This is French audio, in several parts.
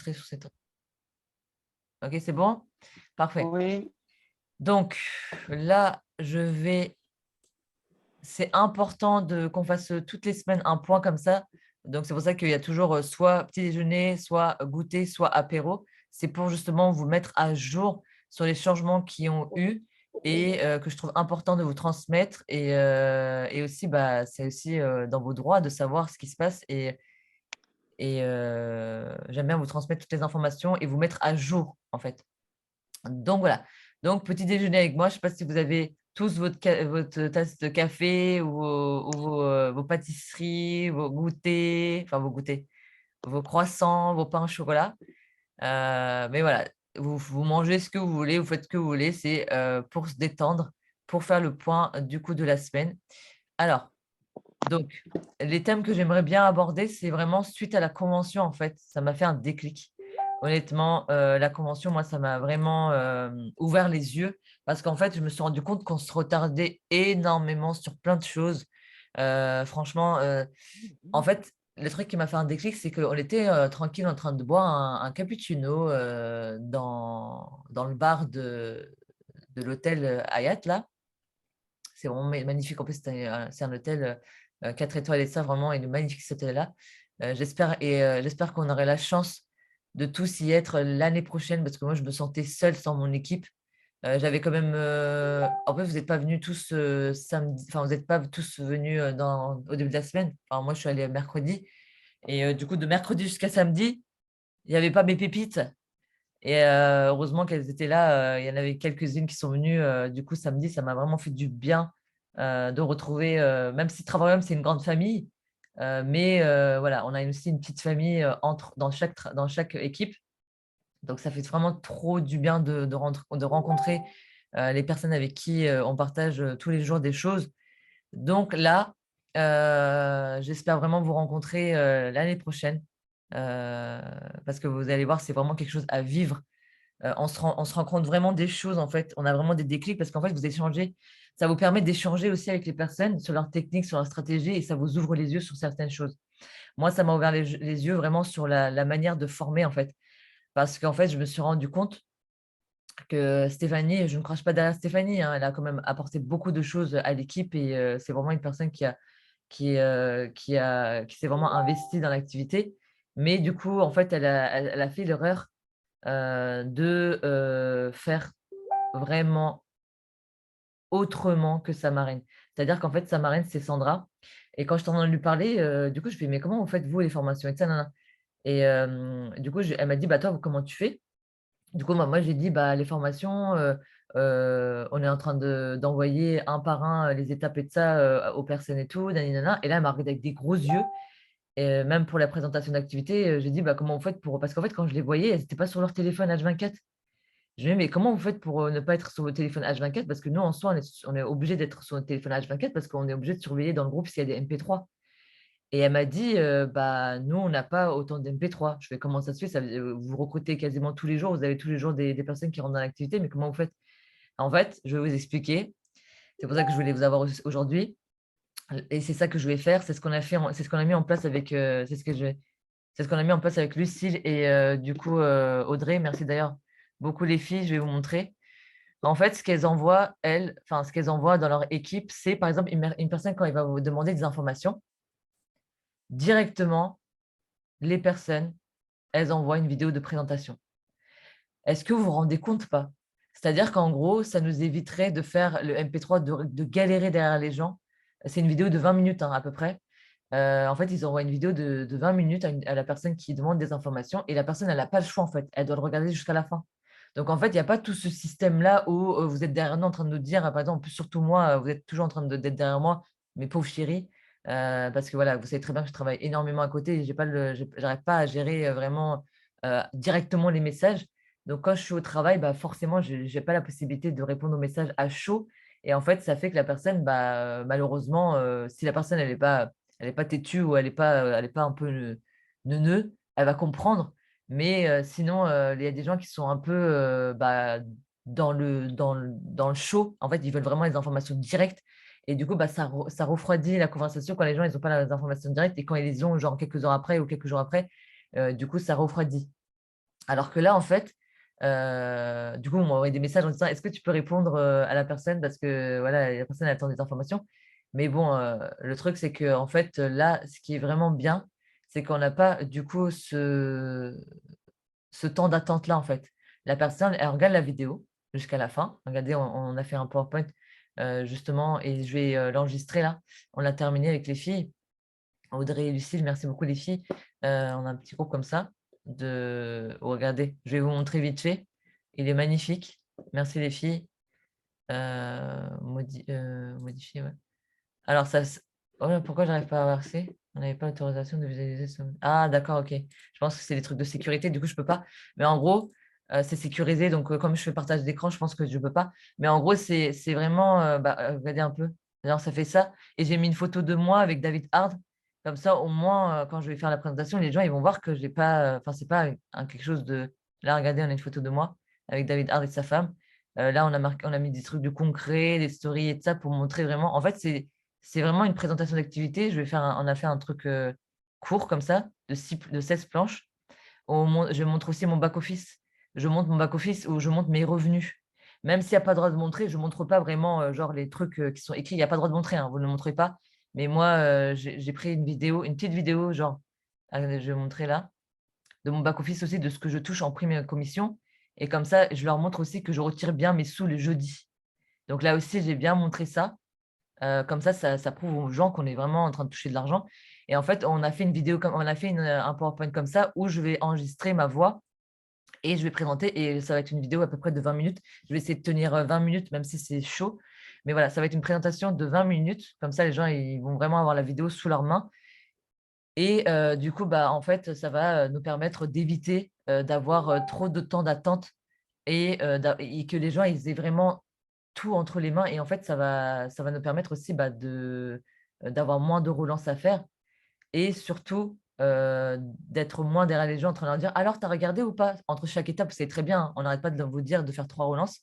enregistrer sur cette. OK, c'est bon? Parfait. Oui, Donc là, c'est important qu'on fasse, toutes les semaines un point comme ça. Donc c'est pour ça qu'il y a toujours, soit petit déjeuner, soit goûter, soit apéro. C'est pour justement vous mettre à jour sur les changements qui ont eu et que je trouve important de vous transmettre et aussi, bah, c'est aussi, dans vos droits de savoir ce qui se passe et j'aime bien vous transmettre toutes les informations et vous mettre à jour, en fait. Donc voilà. Donc petit déjeuner avec moi. Je ne sais pas si vous avez tous votre tasse de café ou vos pâtisseries, vos goûters, enfin vos goûters, vos croissants, vos pains au chocolat. Mais voilà, vous mangez ce que vous voulez, vous faites ce que vous voulez. C'est, pour se détendre, pour faire le point, du coup, de la semaine. Alors, donc les thèmes que j'aimerais bien aborder, c'est vraiment suite à la convention, en fait. Ça m'a fait un déclic. Honnêtement, la convention, moi, ça m'a vraiment, ouvert les yeux parce qu'en fait, je me suis rendu compte qu'on se retardait énormément sur plein de choses. Franchement, en fait, le truc qui m'a fait un déclic, c'est qu'on était, tranquille en train de boire un cappuccino, dans le bar de l'hôtel, Hyatt là. C'est vraiment magnifique. En plus, c'est un hôtel, 4 étoiles et ça, vraiment, il est magnifique cet hôtel-là. J'espère qu'on aurait la chance de tous y être l'année prochaine parce que moi, je me sentais seule sans mon équipe. J'avais quand même, en fait, vous n'êtes pas venus tous, samedi, enfin, vous n'êtes pas tous venus, au début de la semaine. Enfin, moi, je suis allée mercredi et du coup, de mercredi jusqu'à samedi, il n'y avait pas mes pépites et heureusement qu'elles étaient là, il y en avait quelques-unes qui sont venues, du coup samedi, ça m'a vraiment fait du bien, de retrouver, même si Travail c'est une grande famille, mais voilà, on a aussi une petite famille, entre dans chaque équipe. Donc ça fait vraiment trop du bien de rencontrer, les personnes avec qui, on partage, tous les jours des choses. Donc là, j'espère vraiment vous rencontrer, l'année prochaine, parce que vous allez voir, c'est vraiment quelque chose à vivre. On se rend compte vraiment des choses, en fait. On a vraiment des déclics parce qu'en fait, vous échangez ça vous permet d'échanger aussi avec les personnes sur leurs techniques, sur leurs stratégies et ça vous ouvre les yeux sur certaines choses. Moi, ça m'a ouvert les yeux vraiment sur la manière de former, en fait. Parce qu'en fait, je me suis rendu compte que Stéphanie, je ne crache pas derrière Stéphanie, hein, elle a quand même apporté beaucoup de choses à l'équipe et c'est vraiment une personne qui s'est vraiment investie dans l'activité. Mais du coup, en fait, elle a fait l'erreur, de, faire vraiment autrement que sa marraine. C'est-à-dire qu'en fait, sa marraine, c'est Sandra et quand je t'en ai lui parler, du coup, je fais: «Mais comment vous faites vous les formations et ça, nin et du coup, elle m'a dit: «Bah, toi, comment tu fais?» Du coup, moi, j'ai dit: «Bah, les formations, on est en train d'envoyer un par un, les étapes et de ça, aux personnes et tout, nani nana» et là, elle m'a regardée avec des gros yeux et même pour la présentation d'activité, j'ai dit: «Bah, comment vous faites pour» parce qu'en fait, quand je les voyais, elles étaient pas sur leur téléphone H24. Je lui ai dit: «Mais comment vous faites pour, ne pas être sur votre téléphone H24?» parce que nous, en soi, on est obligé d'être sur notre téléphone H24 parce qu'on est obligé de surveiller dans le groupe s'il y a des MP3 et elle m'a dit: «Bah, nous, on n'a pas autant d'MP3». Je fais: «Comment ça se fait? Vous recrutez quasiment tous les jours, vous avez tous les jours des personnes qui rentrent dans l'activité, mais comment vous faites?» En fait, je vais vous expliquer. C'est pour ça que je voulais vous avoir aujourd'hui et c'est ça que je vais faire. C'est ce qu'on a mis en place avec, c'est ce qu'on a mis en place avec Lucille et du coup, Audrey. Merci d'ailleurs beaucoup les filles, je vais vous montrer. En fait, ce qu'elles envoient, ce qu'elles envoient dans leur équipe, c'est par exemple une personne quand elle va vous demander des informations, directement, les personnes, elles envoient une vidéo de présentation. Est-ce que vous vous rendez compte pas? C'est-à-dire qu'en gros, ça nous éviterait de faire le MP3, de galérer derrière les gens. C'est une vidéo de 20 minutes, hein, à peu près. En fait, ils envoient une vidéo de 20 minutes à la personne qui demande des informations et la personne, elle a pas le choix, en fait. Elle doit le regarder jusqu'à la fin. Donc en fait, il y a pas tout ce système-là où, vous êtes derrière nous en train de nous dire, par exemple, surtout moi, vous êtes toujours en train d'être derrière moi, mes pauvres chéris, parce que voilà, vous savez très bien que je travaille énormément à côté et j'arrive pas à gérer, vraiment, directement les messages. Donc quand je suis au travail, bah, forcément, j'ai pas la possibilité de répondre aux messages à chaud et en fait, ça fait que la personne, bah, malheureusement, si la personne elle est pas têtue ou elle est pas un peu, neuneu, elle va comprendre. Mais sinon, il y a des gens qui sont un peu, bah, dans le chaud. En fait, ils veulent vraiment les informations directes et du coup, bah, ça refroidit la conversation quand les gens ils ont pas les informations directes et quand ils les ont genre quelques heures après ou quelques jours après, du coup, ça refroidit. Alors que là, en fait, du coup, on m'a envoyé des messages en disant: «Est-ce que tu peux répondre, à la personne?» parce que voilà, la personne attend des informations. Mais bon, le truc, c'est que en fait, là, ce qui est vraiment bien, c'est qu'on n'a pas du coup ce temps d'attente-là, en fait. La personne, elle regarde la vidéo jusqu'à la fin. Regardez, on a fait un PowerPoint, justement et je vais, l'enregistrer là. On l'a terminé avec les filles. Audrey et Lucille, merci beaucoup les filles. On a un petit groupe comme ça regardez, je vais vous montrer vite fait. Il est magnifique. Merci les filles. Modifier, ouais. Alors ça s oh là, pourquoi j'arrive pas à verser? On n'avait pas l'autorisation de visualiser ce ah d'accord, OK. Je pense que c'est des trucs de sécurité, du coup je peux pas. Mais en gros, c'est sécurisé donc comme je fais partage d'écran, je pense que je peux pas. Mais en gros, c'est vraiment, regardez un peu. Alors ça fait ça et j'ai mis une photo de moi avec David Hard. Comme ça, au moins, quand je vais faire la présentation, les gens, ils vont voir que j'ai pas, enfin, c'est pas un quelque chose de là, regardez, on a une photo de moi avec David Hard et sa femme. Là, on a mis des trucs de concret, des stories et de ça pour montrer vraiment en fait, c'est vraiment une présentation d'activité. On a fait un truc, court comme ça, de 16 planches. Je montre aussi mon back office. Je montre mon back office où je montre mes revenus. Même s'il y a pas le droit de montrer, je montre pas vraiment, genre les trucs, qui sont écrits. Il y a pas le droit de montrer, hein, vous ne le montrez pas. Mais moi, j'ai pris une petite vidéo genre, je vais montrer là, de mon back office aussi, de ce que je touche en prime et commission et comme ça, je leur montre aussi que je retire bien mes sous le jeudi. Donc là aussi, j'ai bien montré ça. Comme ça prouve aux gens qu'on est vraiment en train de toucher de l'argent et en fait, on a fait un PowerPoint comme ça où je vais enregistrer ma voix et je vais présenter et ça va être une vidéo à peu près de 20 minutes. Je vais essayer de tenir, 20 minutes même si c'est chaud. Mais voilà, ça va être une présentation de 20 minutes. Comme ça, les gens, ils vont vraiment avoir la vidéo sous leurs mains et du coup, bah, en fait, ça va, nous permettre d'éviter, d'avoir, trop de temps d'attente et que les gens, ils aient vraiment tout entre les mains et en fait, ça va nous permettre aussi, bah, d'avoir moins de relances à faire et surtout, d'être moins derrière les gens en train de leur dire: «Alors, tu as regardé ou pas?» entre chaque étape, c'est très bien, hein, on n'arrête pas de vous dire de faire 3 relances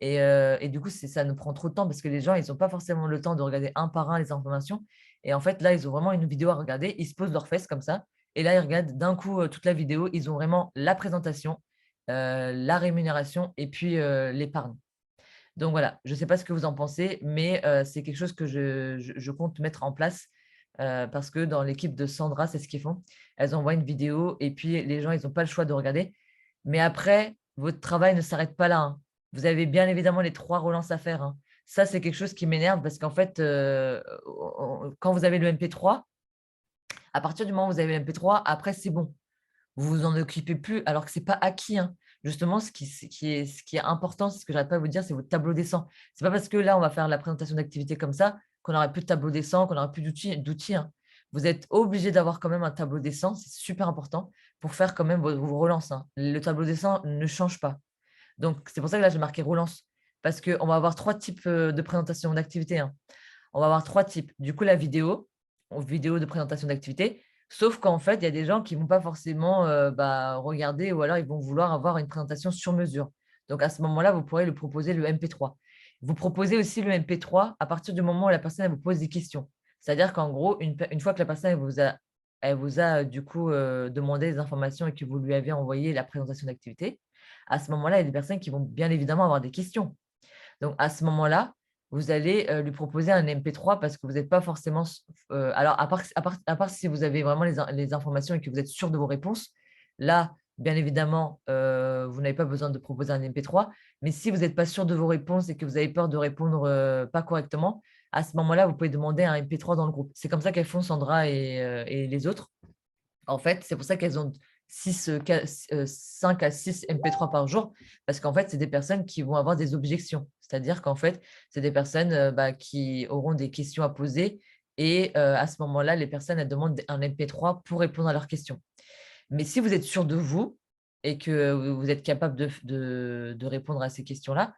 et du coup, ça nous prend trop de temps parce que les gens, ils ont pas forcément le temps de regarder un par un les informations et en fait, là, ils ont vraiment une vidéo à regarder. Ils se posent leurs fesses comme ça et là, ils regardent d'un coup, toute la vidéo. Ils ont vraiment la présentation, la rémunération et puis, l'épargne. Donc voilà, je ne sais pas ce que vous en pensez, mais c'est quelque chose que je compte mettre en place, parce que dans l'équipe de Sandra, c'est ce qu'ils font. Elles envoient une vidéo et puis les gens, ils ont pas le choix de regarder. Mais après, votre travail ne s'arrête pas là, hein. Vous avez bien évidemment les 3 relances à faire, hein. Ça, c'est quelque chose qui m'énerve parce qu'en fait, quand vous avez le MP3, à partir du moment où vous avez le MP3, après c'est bon. Vous vous en occupez plus alors que c'est pas acquis, hein. Justement, ce qui est important, c'est ce que j'arrête pas de vous dire, c'est votre tableau descend. C'est pas parce que là, on va faire la présentation d'activité comme ça, qu'on n'aura plus de tableau descend, qu'on n'aura plus d'outils, hein. Vous êtes obligé d'avoir quand même un tableau descend, c'est super important pour faire quand même vos relances, hein. Le tableau descend ne change pas. Donc c'est pour ça que là, j'ai marqué relance parce qu'on va avoir 3 types, de présentation d'activité, hein. On va avoir 3 types. Du coup, la vidéo, vidéo de présentation d'activité, sauf qu'en fait, il y a des gens qui vont pas forcément, regarder ou alors ils vont vouloir avoir une présentation sur mesure. Donc à ce moment-là, vous pourrez le proposer le MP3. Vous proposez aussi le MP3 à partir du moment où la personne elle vous pose des questions. C'est-à-dire qu'en gros, une fois que la personne elle vous a, du coup, demandé des informations et que vous lui avez envoyé la présentation d'activité, à ce moment-là, il y a des personnes qui vont bien évidemment avoir des questions. Donc à ce moment-là, vous allez, lui proposer un MP3 parce que vous n'êtes pas forcément alors à part si vous avez vraiment les informations et que vous êtes sûr de vos réponses, là, bien évidemment, vous n'avez pas besoin de proposer un MP3. Mais si vous n'êtes pas sûr de vos réponses et que vous avez peur de répondre, pas correctement, à ce moment-là, vous pouvez demander un MP3 dans le groupe. C'est comme ça qu'elles font Sandra et les autres. En fait, c'est pour ça qu'elles ont 5 à 6 MP3 par jour, parce qu'en fait, c'est des personnes qui vont avoir des objections. C'est-à-dire qu'en fait, c'est des personnes, qui auront des questions à poser et à ce moment-là, les personnes, elles demandent un MP3 pour répondre à leurs questions. Mais si vous êtes sûr de vous et que vous êtes capable de répondre à ces questions-là,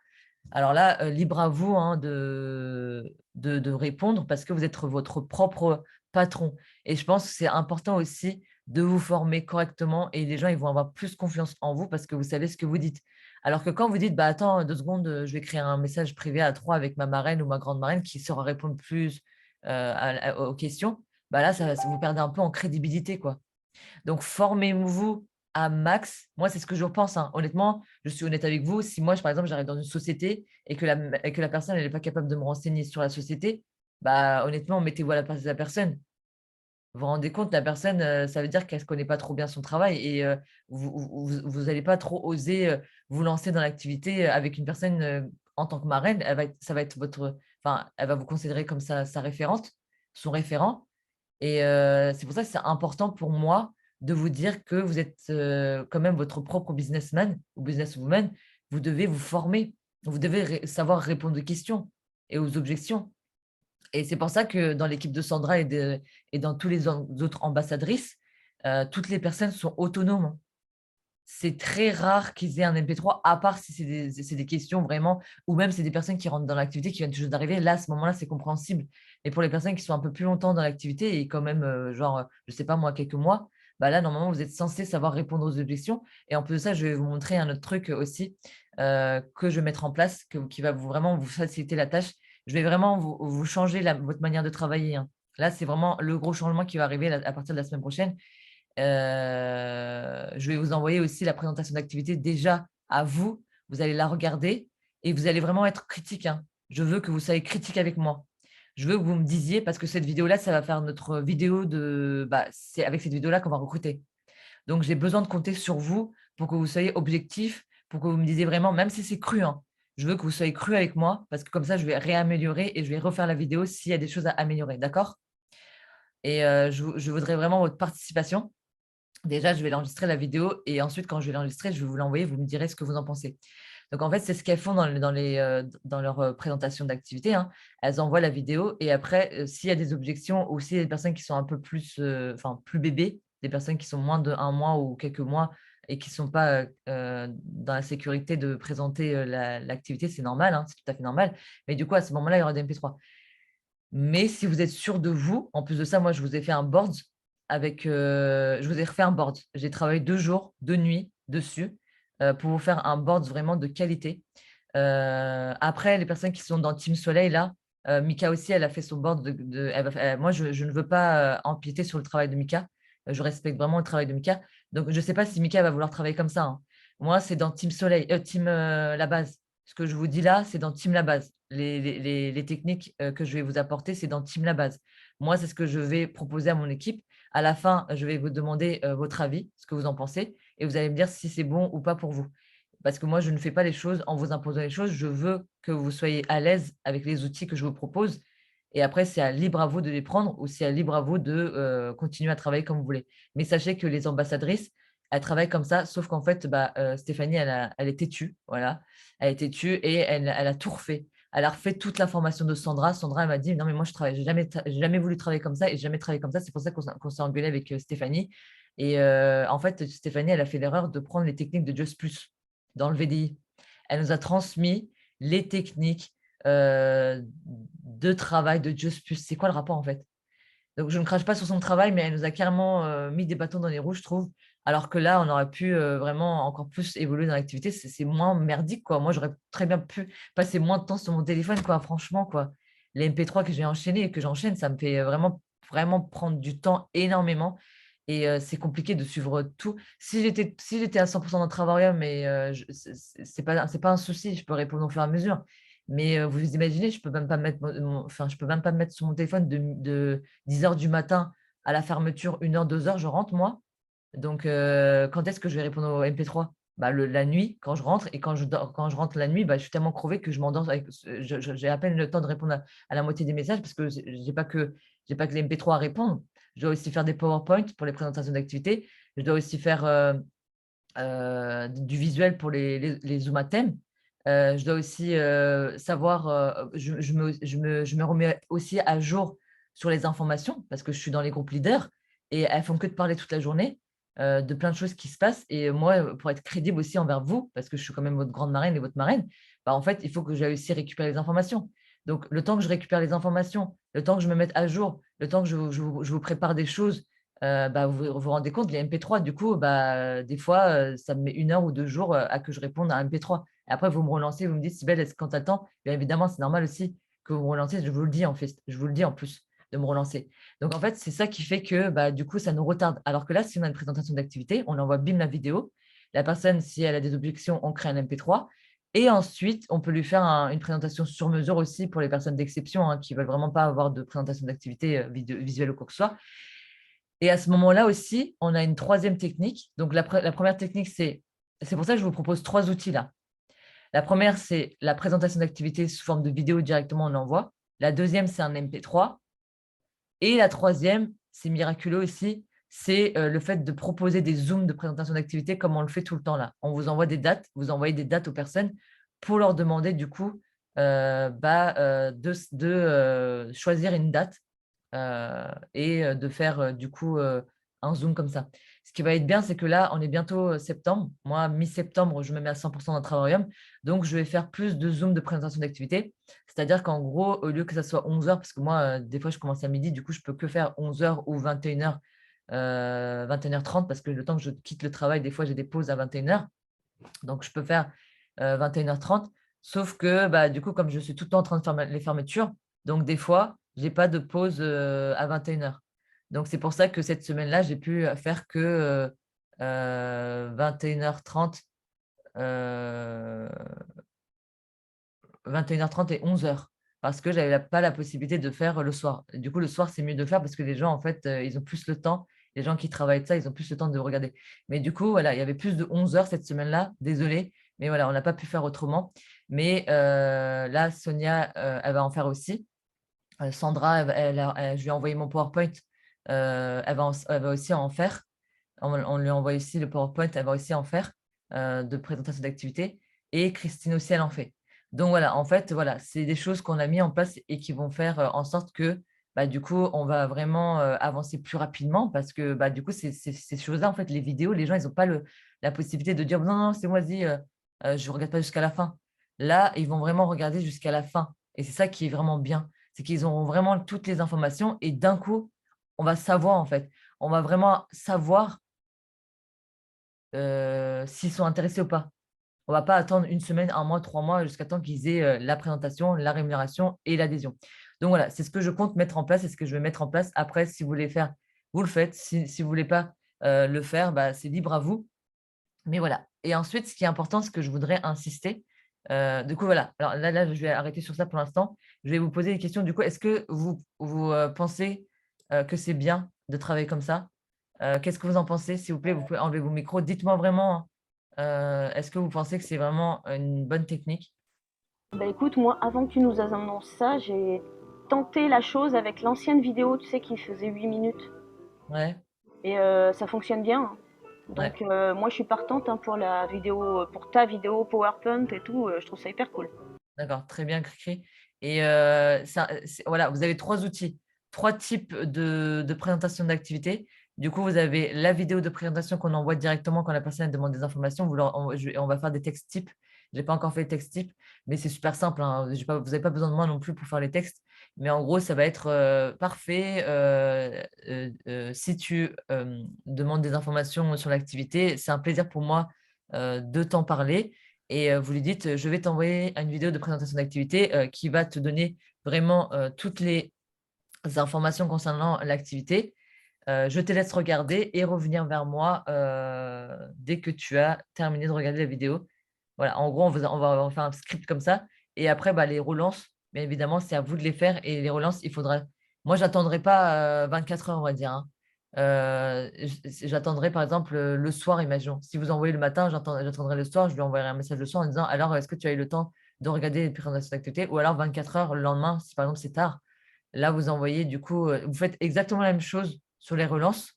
alors là, libre à vous, hein, de répondre parce que vous êtes votre propre patron et je pense que c'est important aussi de vous former correctement et les gens, ils vont avoir plus confiance en vous parce que vous savez ce que vous dites. Alors que quand vous dites: «Bah, attends, 2 secondes, je vais créer un message privé à 3 avec ma marraine ou ma grande marraine qui saura répondre plus, aux questions», bah, là, ça vous perdez un peu en crédibilité, quoi. Donc formez-vous à max. Moi, c'est ce que je pense, hein. Honnêtement, je suis honnête avec vous. Si moi, par exemple, j'arrive dans une société et que la personne elle n'est pas capable de me renseigner sur la société, bah, honnêtement, mettez-vous à la place de la personne. Vous vous rendez compte, la personne, ça veut dire qu'elle ne connaît pas trop bien son travail et vous allez pas trop oser, vous lancer dans l'activité, avec une personne, en tant que marraine. Ça va être enfin, elle va vous considérer comme sa référente, son référent et c'est pour ça que c'est important pour moi de vous dire que vous êtes, quand même votre propre businessman ou businesswoman. Vous devez vous former. Vous devez savoir répondre aux questions et aux objections. Et c'est pour ça que dans l'équipe de Sandra et dans tous les autres ambassadrices, toutes les personnes sont autonomes. C'est très rare qu'ils aient un MP3, à part si c'est des questions vraiment, ou même c'est des personnes qui rentrent dans l'activité, qui viennent juste d'arriver. Là, à ce moment-là, c'est compréhensible. Mais pour les personnes qui sont un peu plus longtemps dans l'activité et quand même, genre, je sais pas moi, quelques mois, bah là, normalement, vous êtes censé savoir répondre aux objections. Et en plus de ça, je vais vous montrer un autre truc aussi, que je vais mettre en place, qui va vraiment vous faciliter la tâche. Je vais vraiment vous changer votre manière de travailler, hein. Là, c'est vraiment le gros changement qui va arriver à partir de la semaine prochaine. Je vais vous envoyer aussi la présentation d'activité déjà à vous. Vous allez la regarder et vous allez vraiment être critique, hein. Je veux que vous soyez critique avec moi. Je veux que vous me disiez, parce que cette vidéo-là, ça va faire notre vidéo c'est avec cette vidéo-là qu'on va recruter. Donc, j'ai besoin de compter sur vous pour que vous soyez objectif, pour que vous me disiez vraiment, même si c'est cru, hein, je veux que vous soyez cru avec moi parce que comme ça, je vais réaméliorer et je vais refaire la vidéo s'il y a des choses à améliorer. D'accord? Et je voudrais vraiment votre participation. Déjà, je vais l'enregistrer la vidéo et ensuite, quand je vais l'enregistrer, je vais vous l'envoyer, vous me direz ce que vous en pensez. Donc, en fait, c'est ce qu'elles font dans leur présentation d'activité, hein. Elles envoient la vidéo et après, s'il y a des objections ou s'il y a des personnes qui sont un peu plus, enfin, plus bébés, des personnes qui sont moins d'1 mois ou quelques mois et qui ne sont pas, dans la sécurité de présenter, l'activité, c'est normal, hein, c'est tout à fait normal. Mais du coup, à ce moment-là, il y aura des MP3. Mais si vous êtes sûr de vous, en plus de ça, moi, je vous ai fait un board je vous ai refait un board. J'ai travaillé 2 jours, 2 nuits dessus, pour vous faire un board vraiment de qualité. Après, les personnes qui sont dans Team Soleil là, Mika aussi, elle a fait son board elle va fai moi, je ne veux pas, empiéter sur le travail de Mika. Je respecte vraiment le travail de Mika. Donc je ne sais pas si Mika va vouloir travailler comme ça, hein. Moi, c'est dans Team Soleil, Team, La Base. Ce que je vous dis là, c'est dans Team La Base. Les techniques, que je vais vous apporter, c'est dans Team La Base. Moi, c'est ce que je vais proposer à mon équipe. À la fin, je vais vous demander, votre avis, ce que vous en pensez et vous allez me dire si c'est bon ou pas pour vous. Parce que moi, je ne fais pas les choses en vous imposant les choses. Je veux que vous soyez à l'aise avec les outils que je vous propose et après, c'est libre à vous de les prendre ou c'est libre à vous de, continuer à travailler comme vous voulez. Mais sachez que les ambassadrices, elles travaillent comme ça, sauf qu'en fait, Stéphanie, elle est têtue, voilà. Elle est têtue et elle a tout refait. Elle a refait toute la formation de Sandra. Sandra, elle m'a dit: «Non, mais moi, j'ai jamais voulu travailler comme ça et j'ai jamais travaillé comme ça». C'est pour ça qu'on s'est engueulé avec, Stéphanie et en fait, Stéphanie, elle a fait l'erreur de prendre les techniques de Just Plus dans le VDI. Elle nous a transmis les techniques, de travail de Just Plus. C'est quoi le rapport, en fait? Donc je ne crache pas sur son travail, mais elle nous a carrément, mis des bâtons dans les roues, je trouve. Alors que là, on aurait pu, vraiment encore plus évoluer dans l'activité. C'est moins merdique, quoi. Moi, j'aurais très bien pu passer moins de temps sur mon téléphone, quoi, franchement, quoi. Les MP3 que j'ai enchaînés et que j'enchaîne, ça me fait, vraiment prendre du temps énormément et c'est compliqué de suivre tout. Si j'étais à 100 dans le travail, mais je c'est pas un souci, je peux répondre au fur et à mesure. Mais vous imaginez, je peux même pas mettre je peux même pas me mettre sur mon téléphone de 10 heures du matin à la fermeture, 1 heure, 2 heures, je rentre moi. Donc quand est-ce que je vais répondre aux MP3? Bah, la nuit quand je rentre et quand je rentre la nuit, bah, je suis tellement crevée que je m'endors avec j'ai à peine le temps de répondre à la moitié des messages parce que j'ai pas que les MP3 à répondre. Je dois aussi faire des PowerPoint pour les présentations d'activités. Je dois aussi faire, du visuel pour les zooms à thème. Je dois aussi, savoir, je me remets aussi à jour sur les informations parce que je suis dans les groupes leaders et elles font que de parler toute la journée, de plein de choses qui se passent et moi, pour être crédible aussi envers vous, parce que je suis quand même votre grande marraine et votre marraine, bah, en fait, il faut que j'aille aussi récupérer les informations. Donc le temps que je récupère les informations, le temps que je me mette à jour, le temps que je vous prépare des choses, bah, vous rendez compte, les MP3 du coup, bah, des fois, ça me met 1 heure ou 2 jours, à que je réponde à un MP3. Et après vous me relancez, vous me dites: «Sybelle, est-ce quand tu as le temps?» Bien évidemment, c'est normal aussi que vous me relancez, je vous le dis en fait, je vous le dis en plus. de me relancer. Donc, en fait, c'est ça qui fait que du coup, ça nous retarde. Alors que là, si on a une présentation d'activité, on envoie bim la vidéo. La personne, si elle a des objections, on crée un MP3. Et ensuite, on peut lui faire une présentation sur mesure aussi pour les personnes d'exception qui ne veulent vraiment pas avoir de présentation d'activité visuelle ou quoi que ce soit. Et à ce moment-là aussi, on a une troisième technique. Donc, la première technique, c'est pour ça que je vous propose 3 outils là. La première, c'est la présentation d'activité sous forme de vidéo directement, on l'envoie. La deuxième, c'est un MP3. Et la troisième, c'est miraculeux aussi, c'est le fait de proposer des zooms de présentation d'activité comme on le fait tout le temps là. On vous envoie des dates, vous envoyez des dates aux personnes pour leur demander du coup de choisir une date et de faire du coup un zoom comme ça. Ce qui va être bien, c'est que là, on est bientôt septembre. Moi, mi-septembre, je me mets à 100% dans Travarium. Donc, je vais faire plus de zoom de présentation d'activité. C'est-à-dire qu'en gros, au lieu que ça soit 11 heures, parce que moi, des fois, je commence à midi, du coup, je peux que faire 11 heures ou 21 heures, 21h30, parce que le temps que je quitte le travail, des fois, j'ai des pauses à 21 heures. Donc, je peux faire 21h30. Sauf que, du coup, comme je suis tout le temps en train de faire les fermetures, donc des fois, je n'ai pas de pause à 21 heures. Donc, c'est pour ça que cette semaine-là, j'ai pu faire que 21h30, 21h30 et 11h, parce que je n'avais pas la possibilité de faire le soir. Et du coup, le soir, c'est mieux de faire parce que les gens, en fait, ils ont plus le temps. Les gens qui travaillent de ça, ils ont plus le temps de regarder. Mais du coup, voilà, il y avait plus de 11 heures cette semaine-là. Désolée, mais voilà, on n'a pas pu faire autrement. Mais là, Sonia, elle va en faire aussi. Sandra, je lui ai envoyé mon PowerPoint. Elle va aussi en faire. On lui a envoyé aussi le PowerPoint. Elle va aussi en faire de présentation d'activité. Et Christine aussi, elle en fait. Donc voilà, en fait, voilà, c'est des choses qu'on a mis en place et qui vont faire en sorte que du coup, on va vraiment avancer plus rapidement parce que du coup, ces choses-là, en fait, les vidéos, les gens, ils n'ont pas la possibilité de dire non, non, c'est moi, je ne regarde pas jusqu'à la fin. Là, ils vont vraiment regarder jusqu'à la fin. Et c'est ça qui est vraiment bien. C'est qu'ils auront vraiment toutes les informations et d'un coup, on va savoir, en fait. On va vraiment savoir s'ils sont intéressés ou pas. On ne va pas attendre une semaine, un mois, 3 mois jusqu'à temps qu'ils aient la présentation, la rémunération et l'adhésion. Donc voilà, c'est ce que je compte mettre en place et ce que je vais mettre en place. Après, si vous voulez faire, vous le faites. Si vous ne voulez pas le faire, c'est libre à vous. Mais voilà. Et ensuite, ce qui est important, c'est que je voudrais insister. Du coup, voilà. Alors là, je vais arrêter sur ça pour l'instant. Je vais vous poser des questions. Du coup, est-ce que vous pensez que c'est bien de travailler comme ça? Qu'est-ce que vous en pensez? S'il vous plaît, vous pouvez enlever vos micros. Dites-moi vraiment, hein. Est-ce que vous pensez que c'est vraiment une bonne technique? Bah écoute, moi, avant que tu nous annonces ça, j'ai tenté la chose avec l'ancienne vidéo, tu sais, qui faisait 8 minutes. Ouais, Et ça fonctionne bien, hein. ouais, Donc moi, je suis partante, hein, pour la vidéo, pour ta vidéo PowerPoint et tout. Je trouve ça hyper cool. d'accord, très bien, Cricri. Et voilà, vous avez 3 outils, 3 types de présentation d'activité. Du coup, vous avez la vidéo de présentation qu'on envoie directement quand la personne demande des informations. On va faire des textes types. Je n'ai pas encore fait les textes types, mais c'est super simple, hein. Vous n'avez pas besoin de moi non plus pour faire les textes. Mais en gros, ça va être parfait. Si tu demandes des informations sur l'activité, c'est un plaisir pour moi de t'en parler. Et vous lui dites, je vais t'envoyer une vidéo de présentation d'activité qui va te donner vraiment toutes les informations concernant l'activité. Je te laisse regarder et revenir vers moi dès que tu as terminé de regarder la vidéo. Voilà, en gros, on va faire un script comme ça. Et après, les relances, bien évidemment, c'est à vous de les faire. Et les relances, il faudra. Moi, je n'attendrai pas 24 heures, on va dire, hein. J'attendrai, par exemple, le soir, imaginons. Si vous envoyez le matin, j'attendrai le soir. Je lui enverrai un message le soir en disant, alors, est-ce que tu as eu le temps de regarder les présentations d'activité? Ou alors 24 heures le lendemain, si par exemple c'est tard. Là, vous envoyez, du coup, vous faites exactement la même chose sur les relances.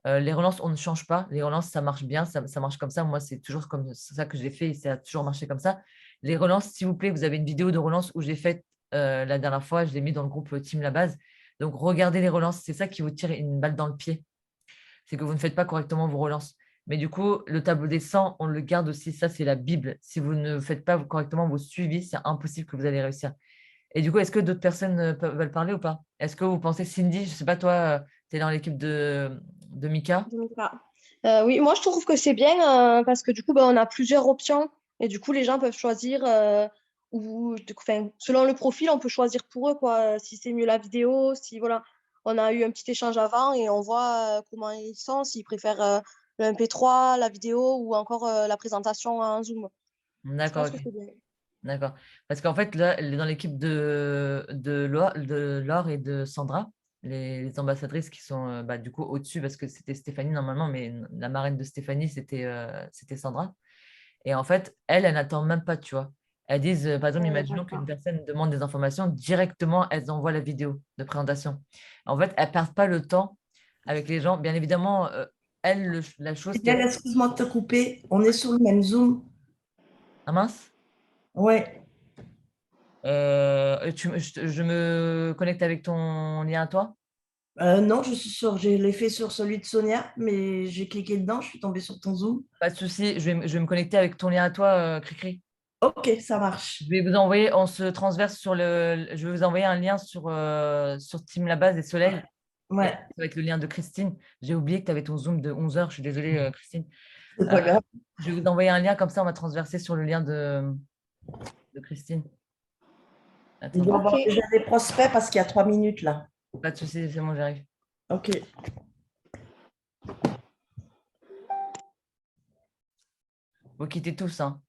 Les relances, on ne change pas. Les relances, ça marche bien, ça marche comme ça. Moi, c'est toujours comme ça que je l'ai fait et ça a toujours marché comme ça. Les relances, s'il vous plaît, vous avez une vidéo de relance où j'ai fait la dernière fois, je l'ai mis dans le groupe Team La Base. Donc, regardez les relances, c'est ça qui vous tire une balle dans le pied. C'est que vous ne faites pas correctement vos relances. Mais du coup, le tableau des 100, on le garde aussi. Ça, c'est la Bible. Si vous ne faites pas correctement vos suivis, c'est impossible que vous allez réussir. Et du coup, est-ce que d'autres personnes veulent parler ou pas? Est-ce que vous pensez, Cindy, je ne sais pas, toi, tu es dans l'équipe de Mika? Donc, voilà. Oui, moi je trouve que c'est bien parce que du coup, on a plusieurs options et du coup, les gens peuvent choisir. ou enfin, selon le profil, on peut choisir pour eux, quoi, si c'est mieux la vidéo, si voilà, on a eu un petit échange avant et on voit comment ils sont, s'ils préfèrent le MP3, la vidéo ou encore la présentation en Zoom. Je D'accord, pense que ok. c'est bien. D'accord. Parce qu'en fait, là, elle est dans l'équipe de Laure et de Sandra, les ambassadrices qui sont bah, du coup au-dessus, parce que c'était Stéphanie normalement, mais la marraine de Stéphanie, c'était Sandra. Et en fait, elles n'attendent même pas, tu vois. Elles disent, par exemple, imaginons qu'une D'accord. personne demande des informations, directement, elles envoient la vidéo de présentation. En fait, elles ne perdent pas le temps avec les gens. Bien évidemment, elles, la chose qui Fidèle, est... excuse-moi de te couper. On est sur le même Zoom. Ah mince. Ouais. Je me connecte avec ton lien à toi? Non, je l'ai fait sur celui de Sonia, mais j'ai cliqué dedans, je suis tombée sur ton Zoom. Pas de souci, je vais me connecter avec ton lien à toi, Cricri. Ok, ça marche. Je vais vous envoyer, on se transverse sur je vais vous envoyer un lien sur Team La Base et Soleil. Et Ouais, ça va être le lien de Christine. J'ai oublié que tu avais ton Zoom de 11 heures. Je suis désolée, Christine. c'est Euh, pas grave. je vais vous envoyer un lien, comme ça, on va transverser sur le lien de Christine. Il doit Attendez, y Ok. avoir déjà des prospects parce qu'il y a 3 minutes là. pas de souci, c'est bon, j'arrive. Ok. Vous quittez tous, hein.